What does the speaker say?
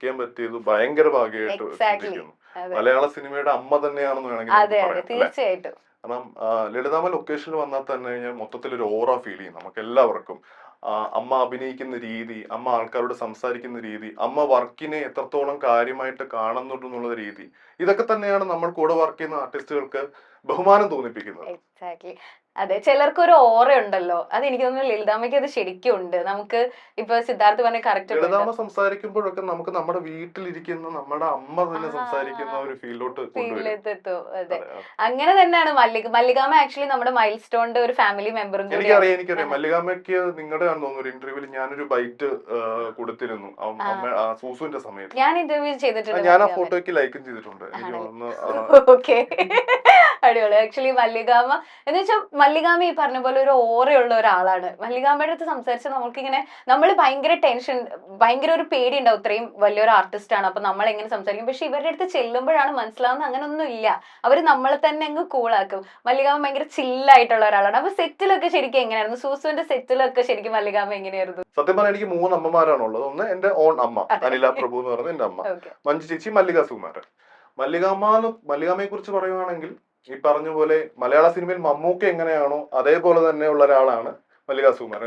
Work ചെയ്യാൻ പറ്റിയത് ഭയങ്കര ഭാഗ്യമായിട്ട് ചിന്തിക്കുന്നു. മലയാള സിനിമയുടെ അമ്മ തന്നെയാണെന്ന് വേണമെങ്കിൽ പറയാം. തീർച്ചയായിട്ടും. കാരണം ലളിതാമ്മ ലൊക്കേഷനിൽ വന്നാൽ തന്നെ കഴിഞ്ഞാൽ മൊത്തത്തിലൊരു ഓറ ഫീൽ ചെയ്യും നമുക്ക് എല്ലാവർക്കും. അമ്മ അഭിനയിക്കുന്ന രീതി, അമ്മ ആൾക്കാരോട് സംസാരിക്കുന്ന രീതി, അമ്മ വർക്കിനെ എത്രത്തോളം കാര്യമായിട്ട് കാണുന്നുണ്ടെന്നുള്ള രീതി, ഇതൊക്കെ തന്നെയാണ് നമ്മൾ കൂടെ വർക്ക് ചെയ്യുന്ന ആർട്ടിസ്റ്റുകൾക്ക് ബഹുമാനം തോന്നിപ്പിക്കുന്നത്. അതെ, ചിലർക്കൊരു ഓറ ഉണ്ടല്ലോ, അത് എനിക്ക് തോന്നുന്നു ലളിതാമ്മയ്ക്ക് അത് ശരിക്കും ഉണ്ട്. നമുക്ക് ഇപ്പൊ സിദ്ധാർത്ഥ് പറഞ്ഞ കറക്റ്റ്, ലളിതാമ്മ സംസാരിക്കുമ്പോഴൊക്കെ നമുക്ക് നമ്മുടെ വീട്ടിലിരിക്കുന്ന നമ്മുടെ അമ്മ തന്നെ സംസാരിക്കുന്ന ഒരു ഫീലിലോട്ട് എത്തും. അതെ, അങ്ങനെ തന്നെയാണ് മല്ലികാമ്മ ആക്ച്വലി നമ്മുടെ മൈൽ സ്റ്റോണിന്റെ ഒരു ഫാമിലി മെമ്പറും. എനിക്കറിയാം മല്ലികാമ്മയ്ക്ക് നിങ്ങളുടെ തോന്നുന്നു ഒരു ഇന്റർവ്യൂവിൽ ഞാനൊരു ബൈറ്റ് കൊടുത്തിരുന്നു സൂസുവിന്റെ സമയത്ത്. ഞാൻ ഇന്റർവ്യൂ ചെയ്തിട്ടുണ്ട്, ഞാൻ ആ ഫോട്ടോയ്ക്ക് ലൈക്കും ചെയ്തിട്ടുണ്ട്. എനിക്ക് ഓക്കെ, അടിപൊളി. ആക്ച്വലി മല്ലികാമ്മ എന്ന് വെച്ചാൽ മല്ലികാമ്മ ഈ പറഞ്ഞ പോലെ ഒരു ഓറയുള്ള ഒരാളാണ്. മല്ലികാമ്മയുടെ അടുത്ത് സംസാരിച്ചാൽ നമുക്കിങ്ങനെ നമ്മൾ ഭയങ്കര ടെൻഷൻ, ഭയങ്കര ഒരു പേടി ഉണ്ടാവും. ഇത്രയും വലിയൊരു ആർട്ടിസ്റ്റ് ആണ്, അപ്പൊ നമ്മൾ എങ്ങനെ സംസാരിക്കും. പക്ഷെ ഇവരുടെ അടുത്ത് ചെല്ലുമ്പോഴാണ് മനസ്സിലാവുന്നത് അങ്ങനൊന്നും ഇല്ല, അവര് നമ്മളെ തന്നെ അങ്ങ് കൂളാക്കും. മല്ലികാമ്മ ഭയങ്കര ചില്ലായിട്ടുള്ള ഒരാളാണ്. അപ്പൊ സെറ്റിലൊക്കെ ശരിക്കും എങ്ങനെയായിരുന്നു? സൂസുവിന്റെ സെറ്റിലൊക്കെ ശരിക്കും മല്ലികാമ്മ എങ്ങനെയായിരുന്നു? സത്യം പറഞ്ഞാൽ എനിക്ക് 3 അമ്മമാരാണുള്ളത്. ഒന്ന് എന്റെ ഓൺ അമ്മ അനില പ്രഭു എന്ന് പറയുന്നത് എന്റെ അമ്മ, മഞ്ജു ചേച്ചി, മല്ലിക സുകുമാരൻ. മല്ലികാമ്മയെ കുറിച്ച് പറയുവാണെങ്കിൽ ഈ പറഞ്ഞ പോലെ മലയാള സിനിമയിൽ മമ്മൂക്ക എങ്ങനെയാണോ അതേപോലെ തന്നെ ഉള്ള ഒരാളാണ് മല്ലിക സുകുമാരൻ.